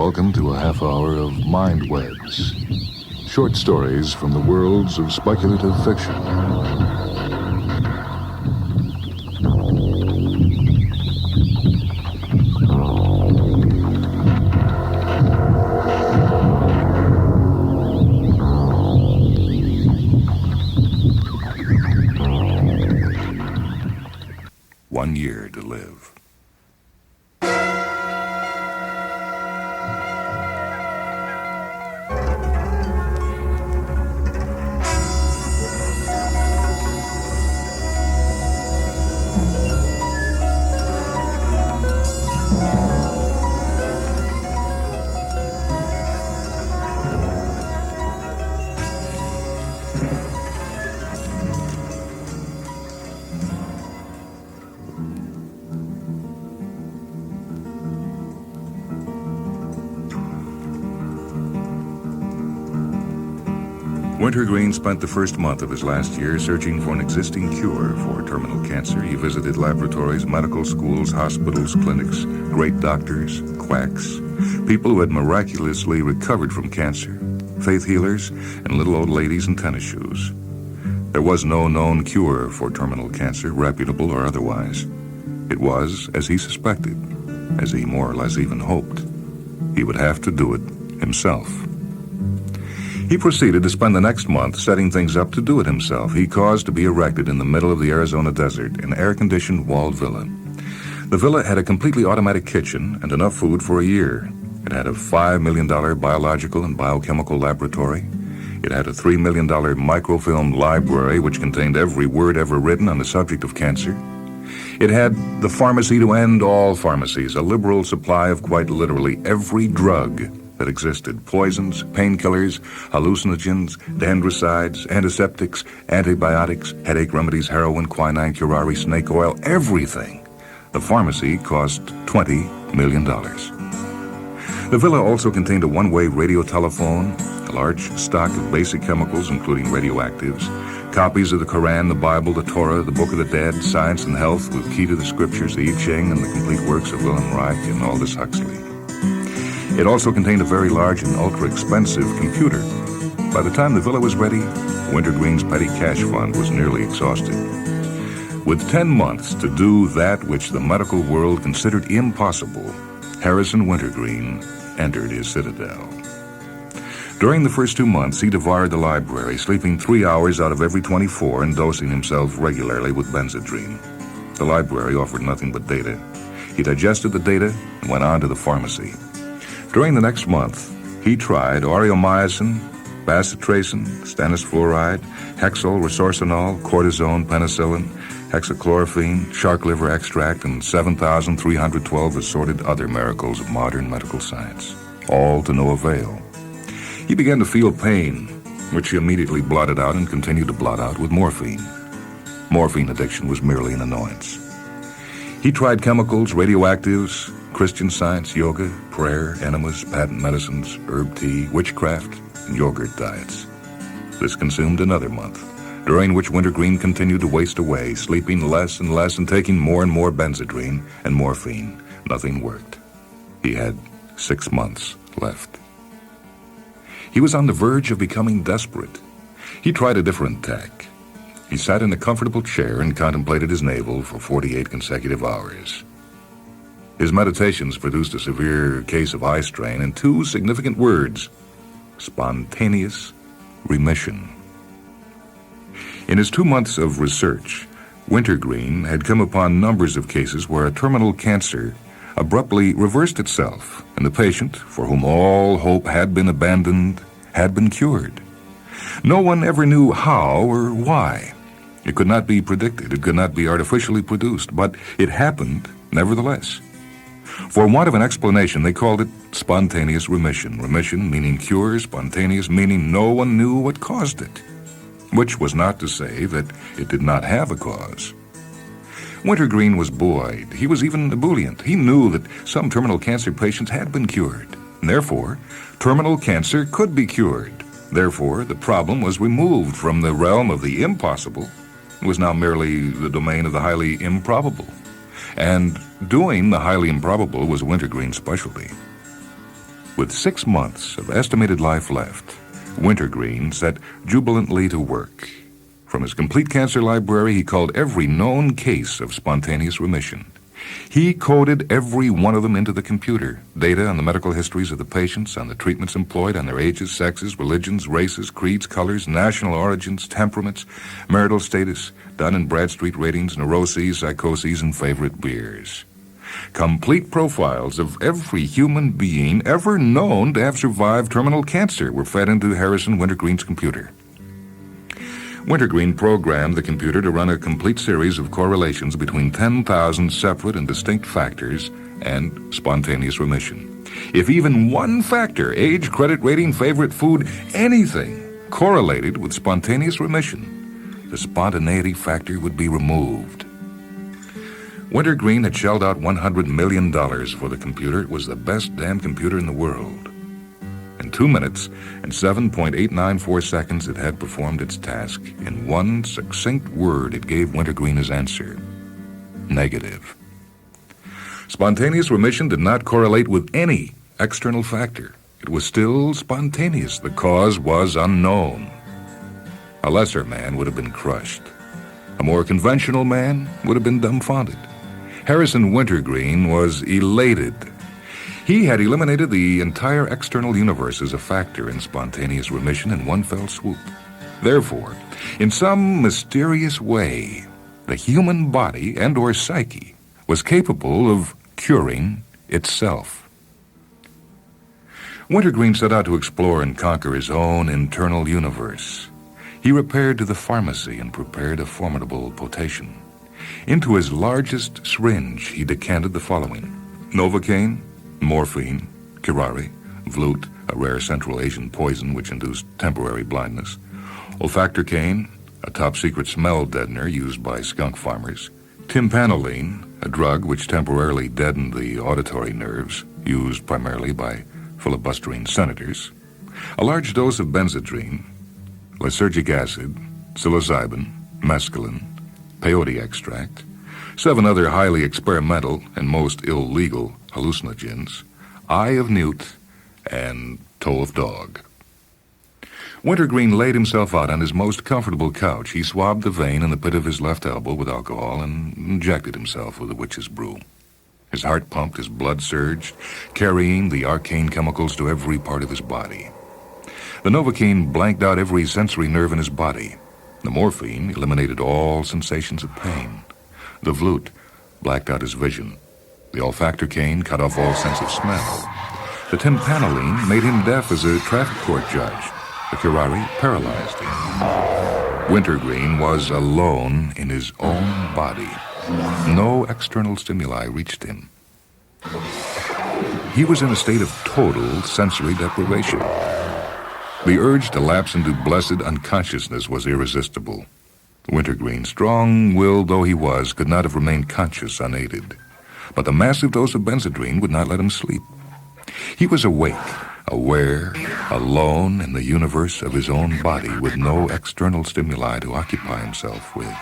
Welcome to a half hour of MINDWEBS. Short stories from the worlds of speculative fiction. One year to live. Wintergreen spent the first month of his last year searching for an existing cure for terminal cancer. He visited laboratories, medical schools, hospitals, clinics, great doctors, quacks, people who had miraculously recovered from cancer, faith healers, and little old ladies in tennis shoes. There was no known cure for terminal cancer, reputable or otherwise. It was, as he suspected, as he more or less even hoped. He would have to do it himself. He proceeded to spend the next month setting things up to do it himself. He caused to be erected in the middle of the Arizona desert an air-conditioned walled villa. The villa had a completely automatic kitchen and enough food for a year. It had a $5 million biological and biochemical laboratory. It had a $3 million microfilm library which contained every word ever written on the subject of cancer. It had the pharmacy to end all pharmacies, a liberal supply of quite literally every drug that existed: poisons, painkillers, hallucinogens, dendricides, antiseptics, antibiotics, headache remedies, heroin, quinine, curare, snake oil, everything. The pharmacy cost $20 million. The villa also contained a one-way radio telephone, a large stock of basic chemicals, including radioactives, copies of the Quran, the Bible, the Torah, the Book of the Dead, Science and Health with Key to the Scriptures, the I Ching, and the complete works of Wilhelm Reich and Aldous Huxley. It also contained a very large and ultra-expensive computer. By the time the villa was ready, Wintergreen's petty cash fund was nearly exhausted. With 10 months to do that which the medical world considered impossible, Harrison Wintergreen entered his citadel. During the first 2 months, he devoured the library, sleeping 3 hours out of every 24 and dosing himself regularly with Benzedrine. The library offered nothing but data. He digested the data and went on to the pharmacy. During the next month, he tried aureomycin, bacitracin, stannous fluoride, hexyl, resorcinol, cortisone, penicillin, hexachlorophene, shark liver extract, and 7,312 assorted other miracles of modern medical science, all to no avail. He began to feel pain, which he immediately blotted out and continued to blot out with morphine. Morphine addiction was merely an annoyance. He tried chemicals, radioactives, Christian Science, yoga, prayer, enemas, patent medicines, herb tea, witchcraft, and yogurt diets. This consumed another month, during which Wintergreen continued to waste away, sleeping less and less and taking more and more Benzedrine and morphine. Nothing worked. He had 6 months left. He was on the verge of becoming desperate. He tried a different tack. He sat in a comfortable chair and contemplated his navel for 48 consecutive hours. His meditations produced a severe case of eye strain and 2 significant words: spontaneous remission. In his 2 months of research, Wintergreen had come upon numbers of cases where a terminal cancer abruptly reversed itself, and the patient, for whom all hope had been abandoned, had been cured. No one ever knew how or why. It could not be predicted, it could not be artificially produced, but it happened nevertheless. For want of an explanation, they called it spontaneous remission. Remission meaning cure, spontaneous meaning no one knew what caused it, which was not to say that it did not have a cause. Wintergreen was buoyed. He was even ebullient. He knew that some terminal cancer patients had been cured. Therefore, terminal cancer could be cured. Therefore, the problem was removed from the realm of the impossible. It was now merely the domain of the highly improbable. And doing the highly improbable was Wintergreen's specialty. With 6 months of estimated life left, Wintergreen set jubilantly to work. From his complete cancer library, he called every known case of spontaneous remission. He coded every one of them into the computer. Data on the medical histories of the patients, on the treatments employed, on their ages, sexes, religions, races, creeds, colors, national origins, temperaments, marital status, Dun and Bradstreet ratings, neuroses, psychoses, and favorite beers. Complete profiles of every human being ever known to have survived terminal cancer were fed into Harrison Wintergreen's computer. Wintergreen programmed the computer to run a complete series of correlations between 10,000 separate and distinct factors and spontaneous remission. If even one factor, age, credit rating, favorite food, anything, correlated with spontaneous remission, the spontaneity factor would be removed. Wintergreen had shelled out $100 million for the computer. It was the best damn computer in the world. In 2 minutes and 7.894 seconds, it had performed its task. In one succinct word, it gave Wintergreen his answer: negative. Spontaneous remission did not correlate with any external factor. It was still spontaneous. The cause was unknown. A lesser man would have been crushed. A more conventional man would have been dumbfounded. Harrison Wintergreen was elated. He had eliminated the entire external universe as a factor in spontaneous remission in one fell swoop. Therefore, in some mysterious way, the human body and or psyche was capable of curing itself. Wintergreen set out to explore and conquer his own internal universe. He repaired to the pharmacy and prepared a formidable potation. Into his largest syringe, he decanted the following: Novocaine, morphine, curare, vlut, a rare Central Asian poison which induced temporary blindness, olfactorcaine, a top-secret smell deadener used by skunk farmers, tympanoline, a drug which temporarily deadened the auditory nerves, used primarily by filibustering senators, a large dose of benzedrine, lysergic acid, psilocybin, mescaline, peyote extract, 7 other highly experimental and most illegal hallucinogens, eye of newt, and toe of dog. Wintergreen laid himself out on his most comfortable couch. He swabbed the vein in the pit of his left elbow with alcohol and injected himself with a witch's brew. His heart pumped, his blood surged, carrying the arcane chemicals to every part of his body. The Novocaine blanked out every sensory nerve in his body. The morphine eliminated all sensations of pain. The vlut blacked out his vision. The olfactorcaine cut off all sense of smell. The tympanoline made him deaf as a traffic court judge. The curare paralyzed him. Wintergreen was alone in his own body. No external stimuli reached him. He was in a state of total sensory deprivation. The urge to lapse into blessed unconsciousness was irresistible. Wintergreen, strong-willed though he was, could not have remained conscious unaided. But the massive dose of benzedrine would not let him sleep. He was awake, aware, alone in the universe of his own body with no external stimuli to occupy himself with.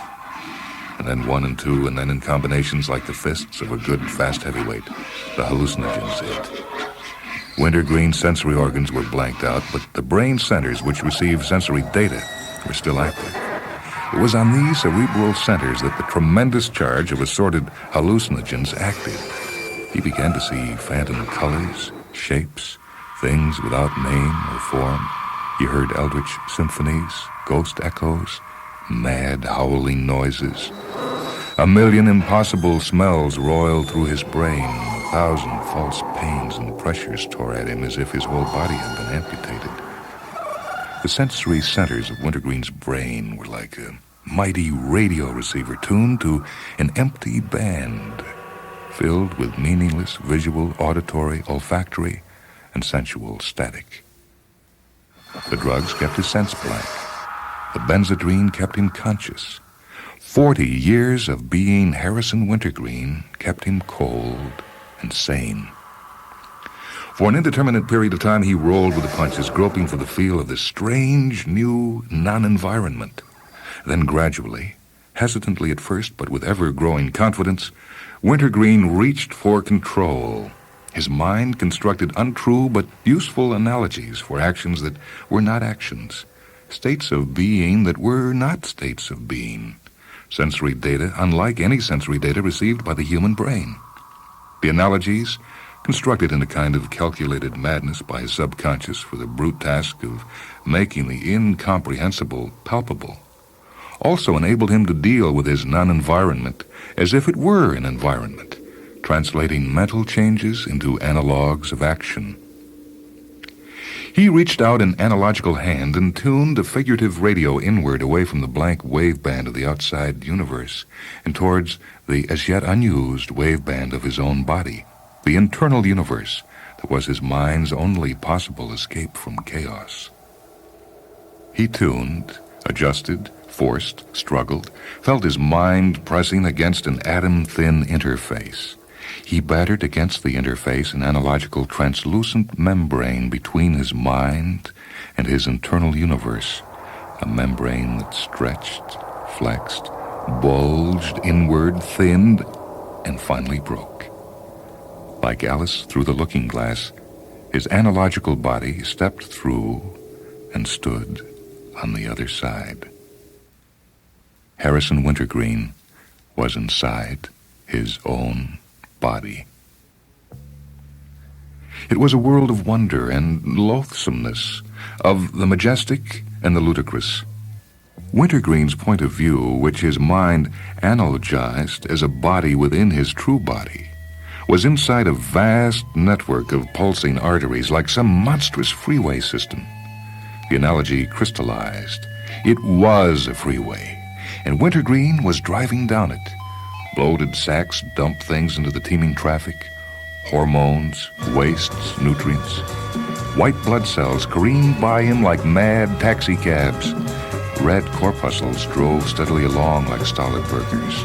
And then 1 and 2, and then in combinations like the fists of a good fast heavyweight, the hallucinogens hit. Wintergreen's sensory organs were blanked out, but the brain centers which receive sensory data were still active. It was on these cerebral centers that the tremendous charge of assorted hallucinogens acted. He began to see phantom colors, shapes, things without name or form. He heard eldritch symphonies, ghost echoes, mad howling noises. A million impossible smells roiled through his brain. 1,000 false pains and pressures tore at him as if his whole body had been amputated. The sensory centers of Wintergreen's brain were like a mighty radio receiver tuned to an empty band, filled with meaningless visual, auditory, olfactory, and sensual static. The drugs kept his sense blank. The benzedrine kept him conscious. 40 years of being Harrison Wintergreen kept him cold and sane. For an indeterminate period of time, he rolled with the punches, groping for the feel of this strange, new, non-environment. Then gradually, hesitantly at first, but with ever-growing confidence, Wintergreen reached for control. His mind constructed untrue but useful analogies for actions that were not actions, states of being that were not states of being, sensory data unlike any sensory data received by the human brain. The analogies, constructed in a kind of calculated madness by his subconscious for the brute task of making the incomprehensible palpable, also enabled him to deal with his non-environment as if it were an environment, translating mental changes into analogues of action. He reached out an analogical hand and tuned a figurative radio inward away from the blank waveband of the outside universe and towards the as yet unused waveband of his own body, the internal universe that was his mind's only possible escape from chaos. He tuned, adjusted, forced, struggled, felt his mind pressing against an atom-thin interface. He battered against the interface an analogical translucent membrane between his mind and his internal universe, a membrane that stretched, flexed, bulged inward, thinned, and finally broke. Like Alice through the looking glass, his analogical body stepped through and stood on the other side. Harrison Wintergreen was inside his own body. It was a world of wonder and loathsomeness, of the majestic and the ludicrous. Wintergreen's point of view, which his mind analogized as a body within his true body, was inside a vast network of pulsing arteries like some monstrous freeway system. The analogy crystallized. It was a freeway, and Wintergreen was driving down it. Bloated sacks dumped things into the teeming traffic, hormones, wastes, nutrients. White blood cells careened by him like mad taxi cabs. Red corpuscles drove steadily along like stolid burgers.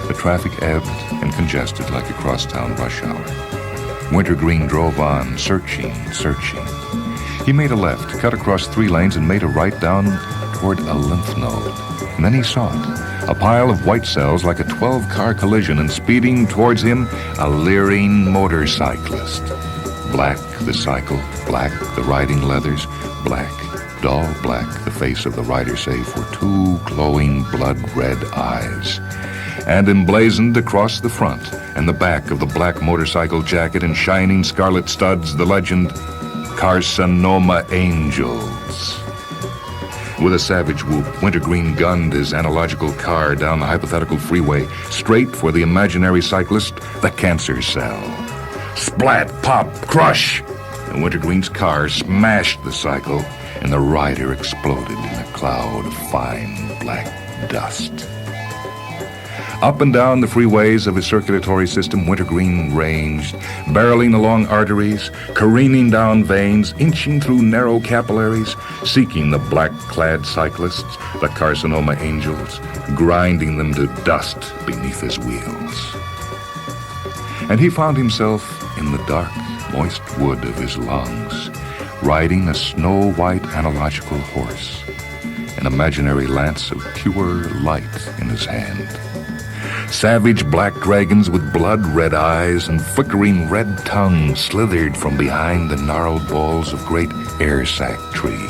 The traffic ebbed and congested like a crosstown rush hour. Wintergreen drove on, searching. He made a left, cut across 3 lanes, and made a right down toward a lymph node. And then he saw it, a pile of white cells like a 12-car collision, and speeding towards him, a leering motorcyclist. Black the cycle, black the riding leathers, black, dull black the face of the rider save for 2 glowing blood-red eyes. And emblazoned across the front and the back of the black motorcycle jacket and shining scarlet studs, the legend, Carcinoma Angels. With a savage whoop, Wintergreen gunned his analogical car down the hypothetical freeway, straight for the imaginary cyclist, the cancer cell. Splat, pop, crush! And Wintergreen's car smashed the cycle, and the rider exploded in a cloud of fine black dust. Up and down the freeways of his circulatory system, Wintergreen ranged, barreling along arteries, careening down veins, inching through narrow capillaries, seeking the black-clad cyclists, the Carcinoma Angels, grinding them to dust beneath his wheels. And he found himself in the dark, moist wood of his lungs, riding a snow-white analogical horse, an imaginary lance of pure light in his hand. Savage black dragons with blood-red eyes and flickering red tongues slithered from behind the gnarled balls of great air-sac trees.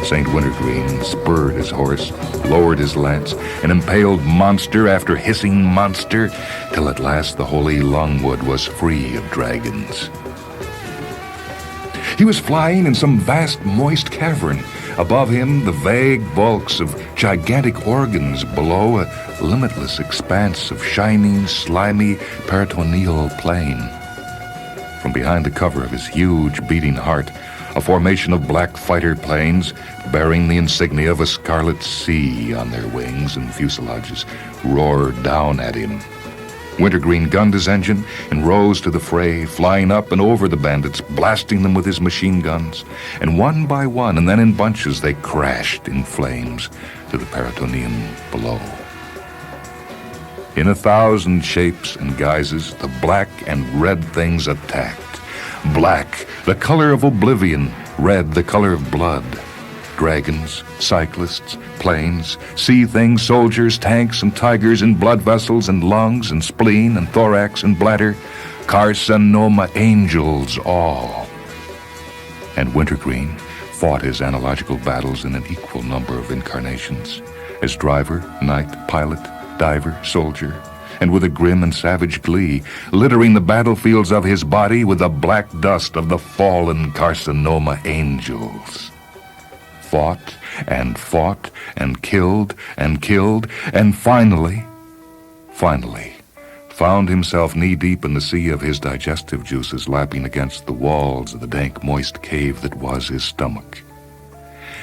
St. Wintergreen spurred his horse, lowered his lance, and impaled monster after hissing monster, till at last the holy lungwood was free of dragons. He was flying in some vast moist cavern. Above him, the vague bulks of gigantic organs. Below, a limitless expanse of shining, slimy, peritoneal plain. From behind the cover of his huge beating heart, a formation of black fighter planes, bearing the insignia of a scarlet sea on their wings and fuselages, roared down at him. Wintergreen gunned his engine and rose to the fray, flying up and over the bandits, blasting them with his machine guns. And one by one, and then in bunches, they crashed in flames to the peritoneum below. In 1,000 shapes and guises, the black and red things attacked. Black, the color of oblivion; red, the color of blood. Dragons, cyclists, planes, sea things, soldiers, tanks, and tigers in blood vessels and lungs and spleen and thorax and bladder, Carcinoma Angels all. And Wintergreen fought his analogical battles in an equal number of incarnations, as driver, knight, pilot, diver, soldier, and with a grim and savage glee, littering the battlefields of his body with the black dust of the fallen Carcinoma Angels. Fought and fought and killed, and finally, found himself knee-deep in the sea of his digestive juices lapping against the walls of the dank, moist cave that was his stomach.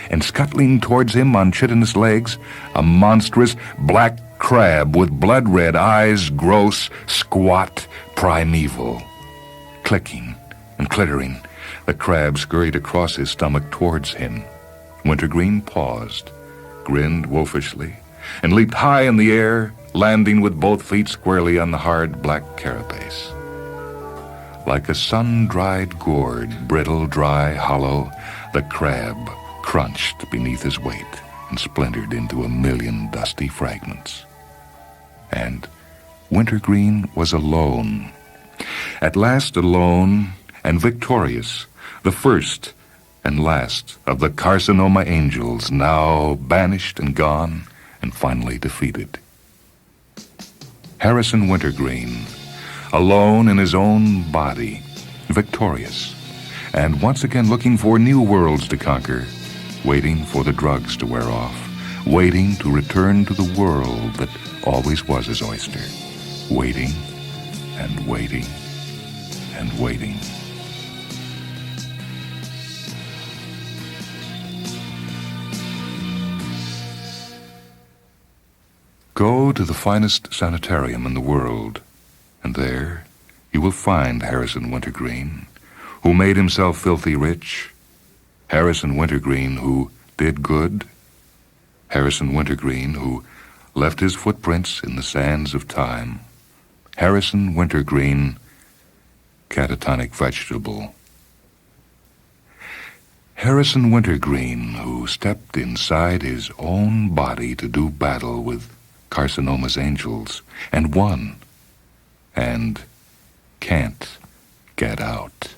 And scuttling towards him on chitinous legs, a monstrous black crab with blood-red eyes, gross, squat, primeval. Clicking and clittering, the crab scurried across his stomach towards him. Wintergreen paused, grinned wolfishly, and leaped high in the air, landing with both feet squarely on the hard black carapace. Like a sun-dried gourd, brittle, dry, hollow, the crab crunched beneath his weight and splintered into a million dusty fragments. And Wintergreen was alone. At last alone and victorious, the first and last of the Carcinoma Angels, now banished and gone and finally defeated. Harrison Wintergreen, alone in his own body, victorious, and once again looking for new worlds to conquer, waiting for the drugs to wear off, waiting to return to the world that always was his oyster, waiting and waiting and waiting. Go to the finest sanitarium in the world, and there you will find Harrison Wintergreen, who made himself filthy rich, Harrison Wintergreen who did good, Harrison Wintergreen who left his footprints in the sands of time, Harrison Wintergreen, catatonic vegetable. Harrison Wintergreen who stepped inside his own body to do battle with Carcinoma's Angels, and won, and can't get out.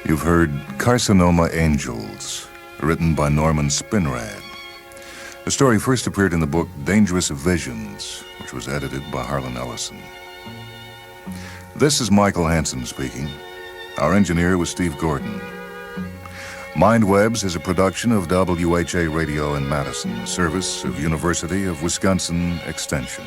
You've heard Carcinoma Angels, written by Norman Spinrad. The story first appeared in the book Dangerous Visions, which was edited by Harlan Ellison. This is Michael Hanson speaking. Our engineer was Steve Gordon. MINDWEBS is a production of WHA Radio in Madison, a service of University of Wisconsin Extension.